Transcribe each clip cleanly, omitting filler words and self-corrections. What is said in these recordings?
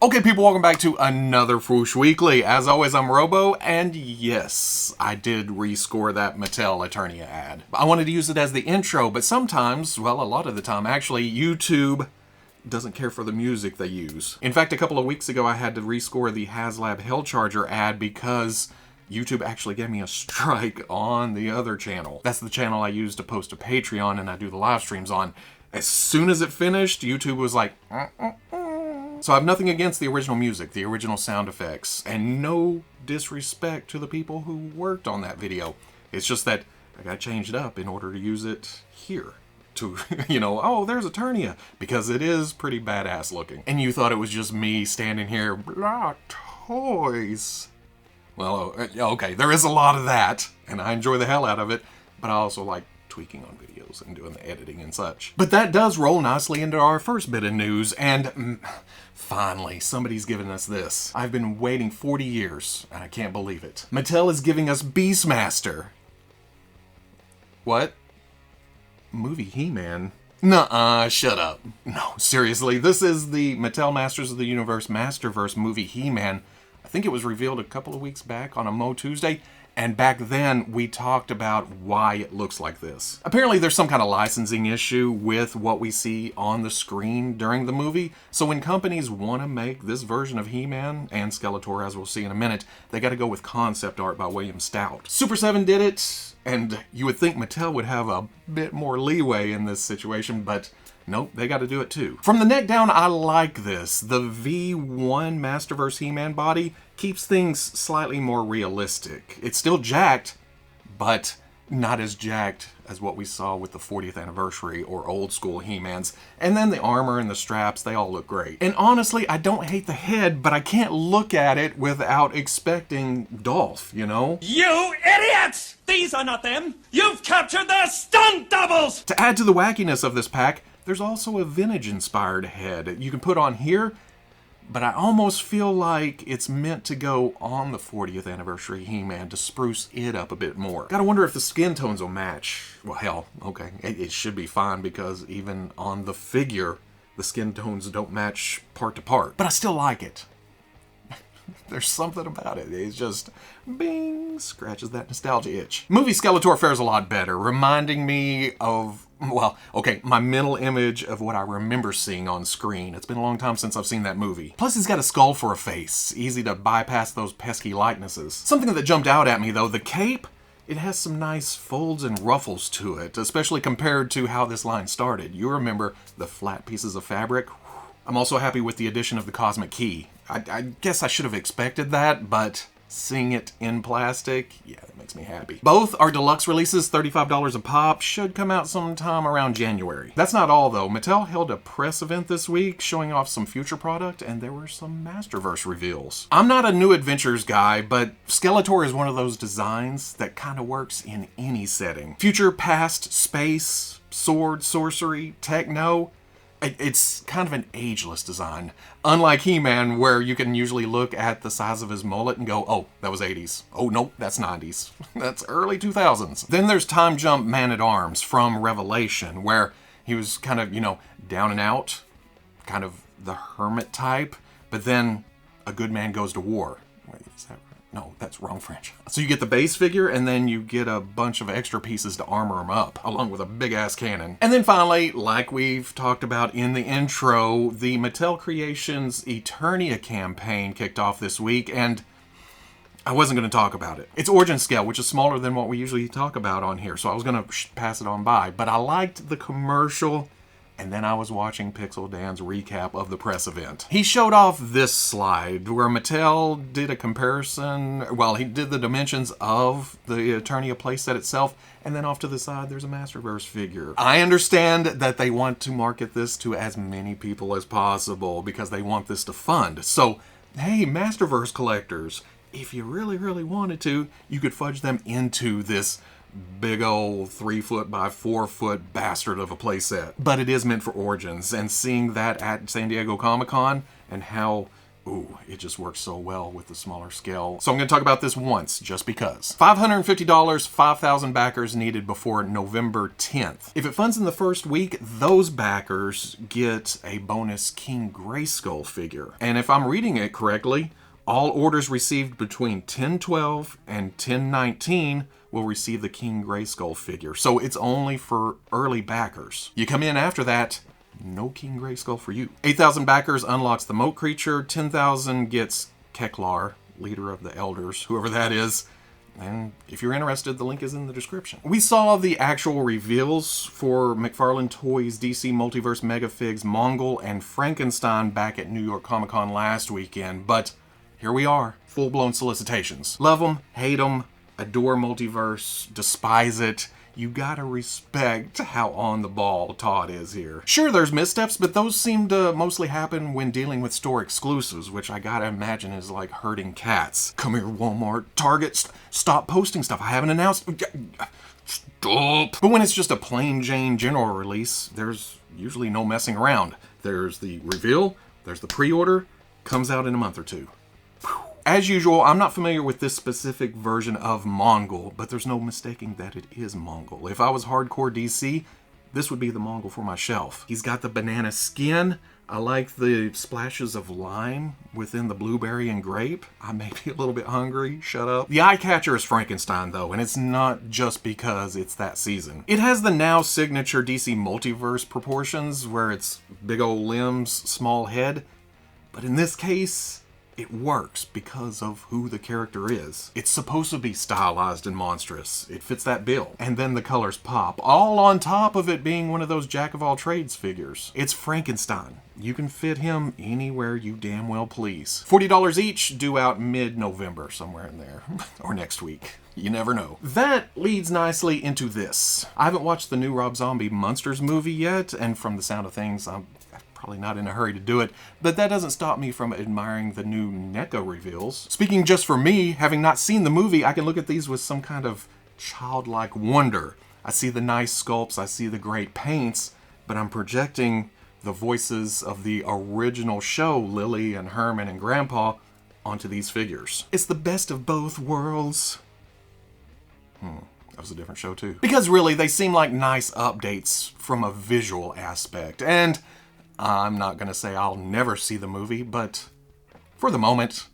Okay, people, welcome back to another Fwoosh Weekly. As always, I'm Robo, and yes, I did rescore that Mattel Eternia ad. I wanted to use it as the intro, but sometimes, well, a lot of the time, actually, YouTube doesn't care for the music they use. In fact, a couple of weeks ago, I had to rescore the HasLab Hellcharger ad because YouTube actually gave me a strike on the other channel. That's the channel I use to post to Patreon and I do the live streams on. As soon as it finished, YouTube was like, So I have nothing against the original music, the original sound effects, and no disrespect to the people who worked on that video. It's just that I gotta change it up in order to use it here. To, oh, there's Eternia, because it is pretty badass looking. And you thought it was just me standing here, blah, toys. Well, okay, there is a lot of that, and I enjoy the hell out of it, but I also like tweaking on videos and doing the editing and such. But that does roll nicely into our first bit of news, and finally, somebody's giving us this. I've been waiting 40 years, and I can't believe it. Mattel is giving us Beastmaster. What? Movie He-Man? Nuh-uh, shut up. No, seriously, this is the Mattel Masters of the Universe Masterverse movie He-Man. I think it was revealed a couple of weeks back on a Mo Tuesday, and back then we talked about why it looks like this. Apparently there's some kind of licensing issue with what we see on the screen during the movie, so when companies want to make this version of He-Man, and Skeletor as we'll see in a minute, they gotta go with concept art by William Stout. Super 7 did it, and you would think Mattel would have a bit more leeway in this situation, but nope, they got to do it too. From the neck down, I like this. The V1 Masterverse He-Man body keeps things slightly more realistic. It's still jacked, but not as jacked as what we saw with the 40th anniversary or old school He-Mans. And then the armor and the straps, they all look great. And honestly, I don't hate the head, but I can't look at it without expecting Dolph, you know? You idiots! These are not them! You've captured their stunt doubles! To add to the wackiness of this pack, there's also a vintage-inspired head you can put on here, but I almost feel like it's meant to go on the 40th anniversary He-Man to spruce it up a bit more. Gotta wonder if the skin tones will match. Well, hell, okay, it should be fine because even on the figure, the skin tones don't match part to part. But I still like it. There's something about it. It's just, bing, scratches that nostalgia itch. Movie Skeletor fares a lot better, reminding me of, well, okay, my mental image of what I remember seeing on screen. It's been a long time since I've seen that movie. Plus, he's got a skull for a face. Easy to bypass those pesky likenesses. Something that jumped out at me, though, the cape, it has some nice folds and ruffles to it, especially compared to how this line started. You remember the flat pieces of fabric? I'm also happy with the addition of the Cosmic Key. I guess I should have expected that, but seeing it in plastic, yeah, that makes me happy. Both are deluxe releases, $35 a pop, should come out sometime around January. That's not all though. Mattel held a press event this week showing off some future product, and there were some Masterverse reveals. I'm not a New Adventures guy, but Skeletor is one of those designs that kind of works in any setting. Future, past, space, sword, sorcery, techno. It's kind of an ageless design. Unlike He-Man, where you can usually look at the size of his mullet and go, oh, that was 80s. Oh, nope, that's 90s. That's early 2000s. Then there's Time Jump Man-at-Arms from Revelation, where he was kind of, down and out, kind of the hermit type, but then a good man goes to war. Wait, is that right? No, that's wrong franchise. So you get the base figure, and then you get a bunch of extra pieces to armor him up, along with a big-ass cannon. And then finally, like we've talked about in the intro, the Mattel Creations Eternia campaign kicked off this week, and I wasn't going to talk about it. It's origin scale, which is smaller than what we usually talk about on here, so I was going to pass it on by. But I liked the commercial, and then I was watching Pixel Dan's recap of the press event. He showed off this slide where Mattel did a comparison. Well, he did the dimensions of the Eternia playset itself, and then off to the side there's a Masterverse figure. I understand that they want to market this to as many people as possible because they want this to fund. So, hey, Masterverse collectors, if you really, really wanted to, you could fudge them into this big old 3-foot by 4-foot bastard of a playset. But it is meant for Origins, and seeing that at San Diego Comic-Con and how Ooh, it just works so well with the smaller scale. So I'm going to talk about this once, just because. $550, 5,000 backers needed before November 10th. If it funds in the first week, those backers get a bonus King Grayskull figure. And if I'm reading it correctly, all orders received between 10/12 and 10/19 will receive the King Grayskull figure. So it's only for early backers. You come in after that, no King Grayskull for you. 8,000 backers unlocks the Moat Creature. 10,000 gets Keklar, leader of the Elders, whoever that is. And if you're interested, the link is in the description. We saw the actual reveals for McFarlane Toys DC Multiverse Megafigs Mongol and Frankenstein back at New York Comic Con last weekend, but here we are, full-blown solicitations. Love them, hate them, adore Multiverse, despise it. You gotta respect how on the ball Todd is here. Sure, there's missteps, but those seem to mostly happen when dealing with store exclusives, which I gotta imagine is like herding cats. Come here, Walmart, Target, stop posting stuff. I haven't announced. Stop. But when it's just a plain Jane general release, there's usually no messing around. There's the reveal, there's the pre-order, comes out in a month or two. As usual, I'm not familiar with this specific version of Mongol, but there's no mistaking that it is Mongol. If I was hardcore DC, this would be the Mongol for my shelf. He's got the banana skin. I like the splashes of lime within the blueberry and grape. I may be a little bit hungry, shut up. The eye catcher is Frankenstein though, and it's not just because it's that season. It has the now signature DC Multiverse proportions where it's big old limbs, small head, but in this case, it works because of who the character is. It's supposed to be stylized and monstrous. It fits that bill. And then the colors pop, all on top of it being one of those jack-of-all-trades figures. It's Frankenstein. You can fit him anywhere you damn well please. $40 each, due out mid-November, somewhere in there. Or next week. You never know. That leads nicely into this. I haven't watched the new Rob Zombie Munsters movie yet, and from the sound of things, I'm probably not in a hurry to do it, but that doesn't stop me from admiring the new NECA reveals. Speaking just for me, having not seen the movie, I can look at these with some kind of childlike wonder. I see the nice sculpts, I see the great paints, but I'm projecting the voices of the original show, Lily and Herman and Grandpa, onto these figures. It's the best of both worlds. That was a different show too. Because really, they seem like nice updates from a visual aspect, and I'm not going to say I'll never see the movie, but for the moment,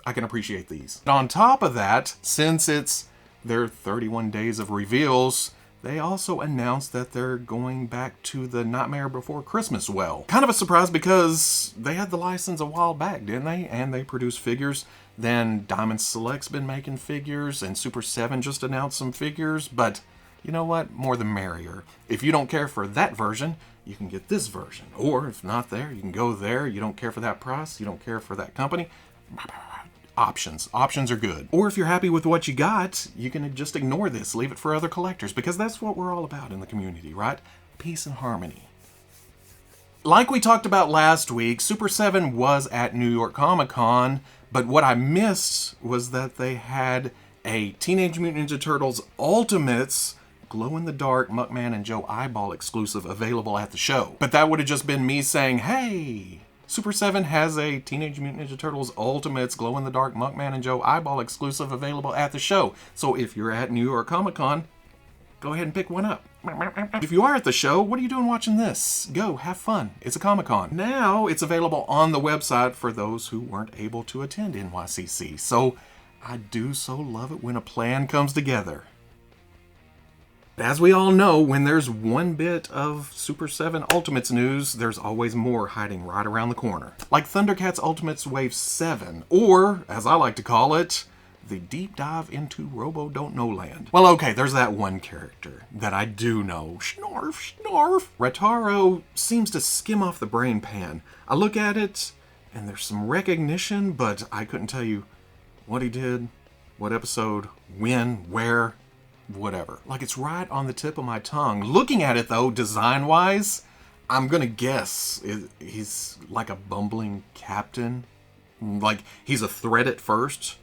I can appreciate these. And on top of that, since it's their 31 days of reveals, they also announced that they're going back to the Nightmare Before Christmas well. Kind of a surprise because they had the license a while back, didn't they? And they produced figures. Then Diamond Select's been making figures, and Super 7 just announced some figures, but you know what? More the merrier. If you don't care for that version, you can get this version. Or if not there, you can go there. You don't care for that price, you don't care for that company. Options. Options are good. Or if you're happy with what you got, you can just ignore this, leave it for other collectors, because that's what we're all about in the community, right? Peace and harmony. Like we talked about last week, Super 7 was at New York Comic Con, but what I missed was that they had a Teenage Mutant Ninja Turtles Ultimates glow-in-the-dark Muckman and Joe Eyeball exclusive available at the show. But that would have just been me saying, hey, Super 7 has a Teenage Mutant Ninja Turtles Ultimates glow-in-the-dark Muckman and Joe Eyeball exclusive available at the show. So if you're at New York Comic Con, go ahead and pick one up. If you are at the show, what are you doing watching this? Go, have fun. It's a Comic Con. Now it's available on the website for those who weren't able to attend NYCC. So I do so love it when a plan comes together. As we all know, when there's one bit of Super 7 Ultimates news, there's always more hiding right around the corner. Like ThunderCats Ultimates Wave 7, or, as I like to call it, the deep dive into Robo Don't Know Land. Well, okay, there's that one character that I do know. Snarf, snarf. Retaro seems to skim off the brain pan. I look at it, and there's some recognition, but I couldn't tell you what he did, what episode, when, where, whatever. Like, it's right on the tip of my tongue. Looking at it, though, design-wise, I'm gonna guess he's like a bumbling captain. Like, he's a threat at first,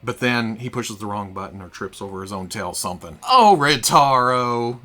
but then he pushes the wrong button or trips over his own tail, something. Oh, Retaro.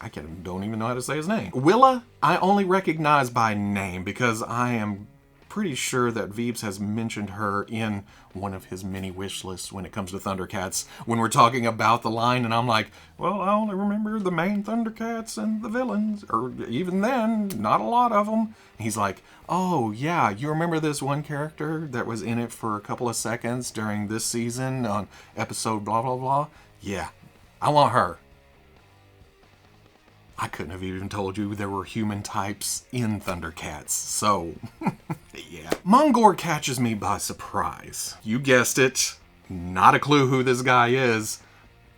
I don't even know how to say his name. Willa, I only recognize by name because I am pretty sure that Veebs has mentioned her in one of his many wish lists when it comes to ThunderCats, when we're talking about the line, and I'm like, well, I only remember the main ThunderCats and the villains, or even then, not a lot of them. And he's like, oh yeah, you remember this one character that was in it for a couple of seconds during this season on episode blah blah blah? Yeah, I want her. I couldn't have even told you there were human types in ThunderCats, so yeah. Mongor catches me by surprise. You guessed it, not a clue who this guy is,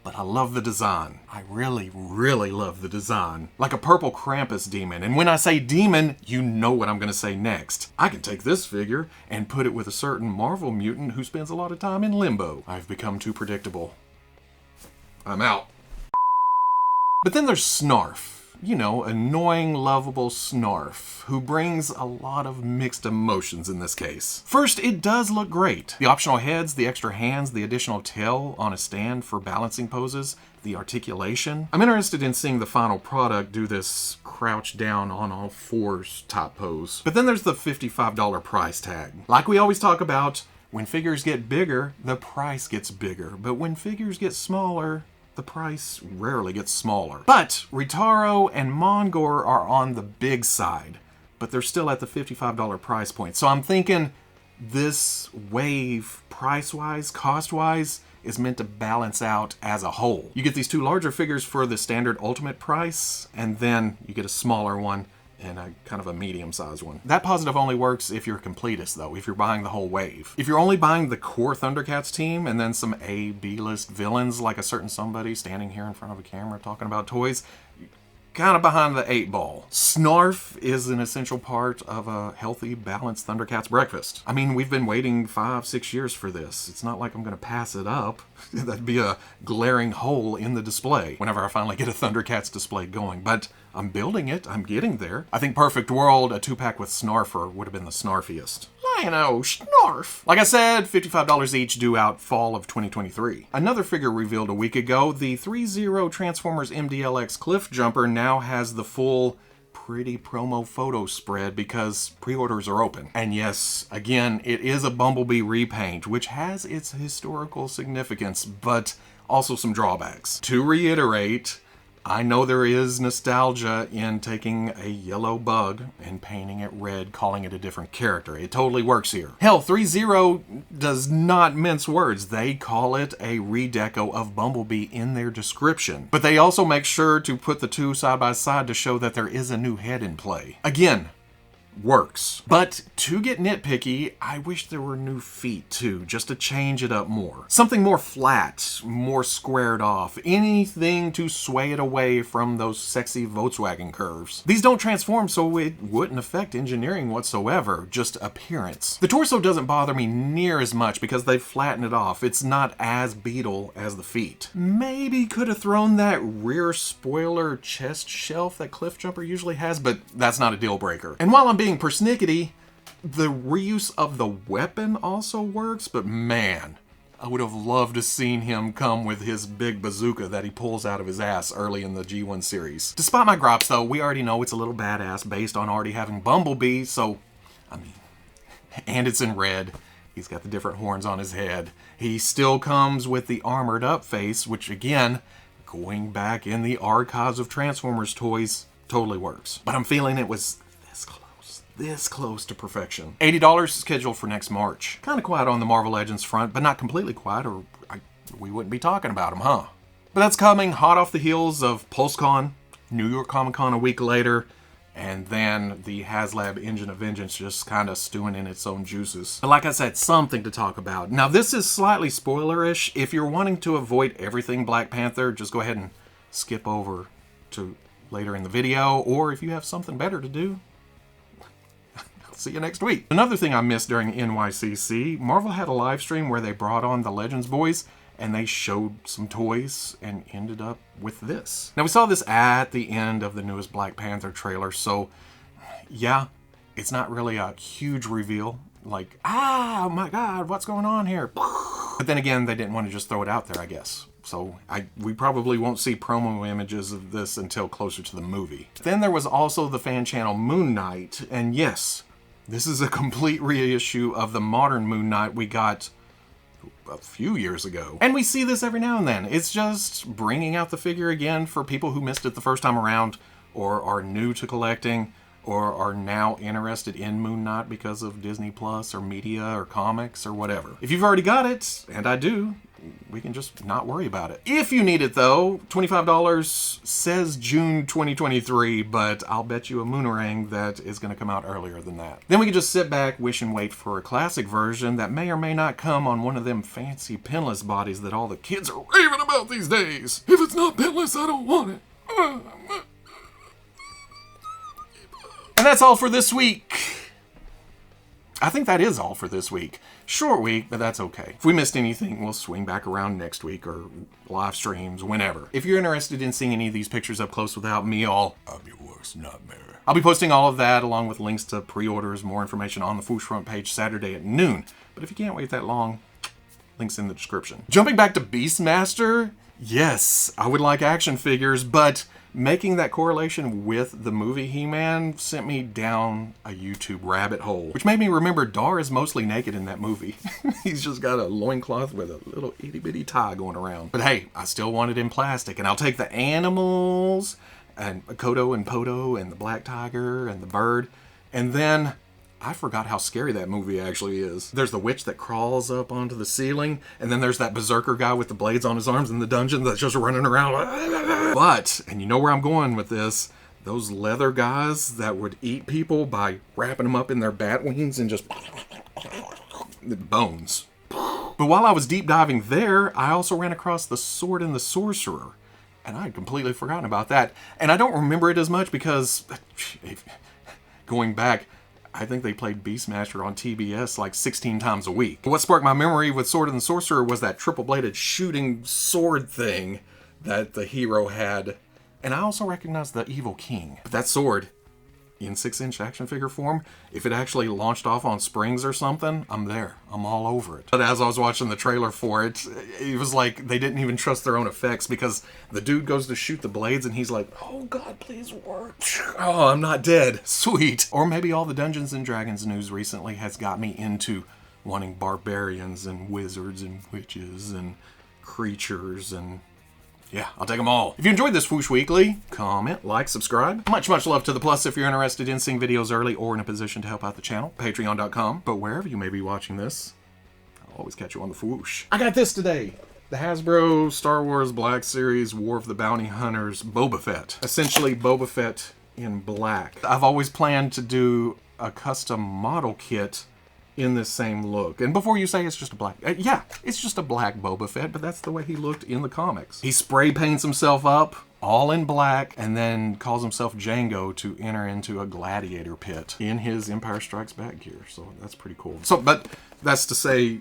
but I love the design. I really, really love the design. Like a purple Krampus demon, and when I say demon, you know what I'm gonna say next. I can take this figure and put it with a certain Marvel mutant who spends a lot of time in limbo. I've become too predictable. I'm out. But then there's Snarf, you know, annoying, lovable Snarf, who brings a lot of mixed emotions in this case. First, it does look great. The optional heads, the extra hands, the additional tail on a stand for balancing poses, the articulation. I'm interested in seeing the final product do this crouch down on all fours top pose. But then there's the $55 price tag. Like we always talk about, when figures get bigger, the price gets bigger. But when figures get smaller, the price rarely gets smaller. But Ritaro and Mongor are on the big side, but they're still at the $55 price point. So I'm thinking this wave, price-wise, cost-wise, is meant to balance out as a whole. You get these two larger figures for the standard ultimate price, and then you get a smaller one and a kind of a medium-sized one. That positive only works if you're a completist, though, if you're buying the whole wave. If you're only buying the core ThunderCats team and then some A, B-list villains like a certain somebody standing here in front of a camera talking about toys, kind of behind the 8 ball. Snarf is an essential part of a healthy, balanced ThunderCats breakfast. I mean, we've been waiting 5-6 years for this. It's not like I'm gonna pass it up. That'd be a glaring hole in the display whenever I finally get a ThunderCats display going, but I'm building it, I'm getting there. I think Perfect World, a 2-pack with Snarfer would have been the snarfiest. Lion-O, Snarf! Like I said, $55 each, due out fall of 2023. Another figure revealed a week ago, the Threezero Transformers MDLX Cliff Jumper now has the full pretty promo photo spread because pre-orders are open. And yes, again, it is a Bumblebee repaint, which has its historical significance, but also some drawbacks. To reiterate, I know there is nostalgia in taking a yellow bug and painting it red, calling it a different character. It totally works here. Hell, Threezero does not mince words. They call it a redeco of Bumblebee in their description. But they also make sure to put the two side by side to show that there is a new head in play. Again, works. But to get nitpicky, I wish there were new feet too, just to change it up more. Something more flat, more squared off, anything to sway it away from those sexy Volkswagen curves. These don't transform, so it wouldn't affect engineering whatsoever, just appearance. The torso doesn't bother me near as much because they've flattened it off. It's not as beetle as the feet. Maybe could have thrown that rear spoiler chest shelf that Cliff Jumper usually has, but that's not a deal breaker. And while I'm being persnickety, the reuse of the weapon also works, but man, I would have loved to seen him come with his big bazooka that he pulls out of his ass early in the G1 series. Despite my gripes though, we already know it's a little badass based on already having Bumblebee, so, I mean, and it's in red. He's got the different horns on his head. He still comes with the armored up face, which again, going back in the archives of Transformers toys, totally works. But I'm feeling it was this close to perfection. $80 scheduled for next March. Kind of quiet on the Marvel Legends front, but not completely quiet, or we wouldn't be talking about them, huh? But that's coming hot off the heels of PulseCon, New York Comic Con a week later, and then the HasLab Engine of Vengeance just kind of stewing in its own juices. But like I said, something to talk about. Now this is slightly spoilerish. If you're wanting to avoid everything Black Panther, just go ahead and skip over to later in the video, or if you have something better to do, see you next week. Another thing I missed during NYCC, Marvel had a live stream where they brought on the Legends boys and they showed some toys and ended up with this. Now we saw this at the end of the newest Black Panther trailer, so yeah, it's not really a huge reveal, like, oh my god, what's going on here? But then again, they didn't want to just throw it out there, I guess. So we probably won't see promo images of this until closer to the movie. Then there was also the fan channel Moon Knight, and yes, This is a complete reissue of the modern Moon Knight we got a few years ago. And we see this every now and then. It's just bringing out the figure again for people who missed it the first time around, or are new to collecting, or are now interested in Moon Knight because of Disney Plus or media or comics or whatever. If you've already got it, and I do, we can just not worry about it. If you need it though, $25 says June 2023, but I'll bet you a Moonerang that is going to come out earlier than that. Then we can just sit back, wish and wait for a classic version that may or may not come on one of them fancy pinless bodies that all the kids are raving about these days. If it's not pinless, I don't want it. And that's all for this week. I think that is all for this week. Short week, but that's okay. If we missed anything, we'll swing back around next week or live streams, whenever. If you're interested in seeing any of these pictures up close without me, I'm your worst nightmare. I'll be posting all of that along with links to pre-orders, more information on the Fwoosh front page Saturday at noon. But if you can't wait that long, links in the description. Jumping back to Beastmaster, yes, I would like action figures, but making that correlation with the movie He-Man sent me down a YouTube rabbit hole, which made me remember Dar is mostly naked in that movie. He's just got a loincloth with a little itty-bitty tie going around. But hey, I still want it in plastic, and I'll take the animals, and Kodo and Podo, and the Black Tiger, and the bird, and then I forgot how scary that movie actually is. There's the witch that crawls up onto the ceiling, and then there's that berserker guy with the blades on his arms in the dungeon that's just running around. But, and you know where I'm going with this, those leather guys that would eat people by wrapping them up in their bat wings and just the bones. But while I was deep diving there, I also ran across the Sword and the Sorcerer, and I had completely forgotten about that. And I don't remember it as much because, going back, I think they played Beastmaster on TBS like 16 times a week. What sparked my memory with Sword and the Sorcerer was that triple-bladed shooting sword thing that the hero had. And I also recognized the Evil King. But that sword, in 6-inch action figure form, if it actually launched off on springs or something, I'm there. I'm all over it. But as I was watching the trailer for it, it was like they didn't even trust their own effects, because the dude goes to shoot the blades and he's like, oh God, please work. Oh, I'm not dead. Sweet. Or maybe all the Dungeons and Dragons news recently has got me into wanting barbarians and wizards and witches and creatures and... yeah, I'll take them all. If you enjoyed this Fwoosh Weekly, comment, like, subscribe. Much love to the plus if you're interested in seeing videos early or in a position to help out the channel. Patreon.com. But wherever you may be watching this, I'll always catch you on the Fwoosh. I got this today. The Hasbro Star Wars Black Series War of the Bounty Hunters Boba Fett. Essentially Boba Fett in black. I've always planned to do a custom model kit in this same look. And before you say it's just a black... yeah, it's just a black Boba Fett, but that's the way he looked in the comics. He spray paints himself up, all in black, and then calls himself Django to enter into a gladiator pit in his Empire Strikes Back gear. So that's pretty cool. So, but that's to say,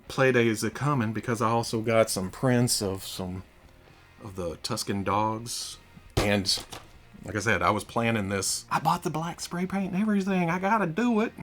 Playday is a-coming, because I also got some prints of some of the Tusken dogs. And like I said, I was planning this. I bought the black spray paint and everything. I gotta do it.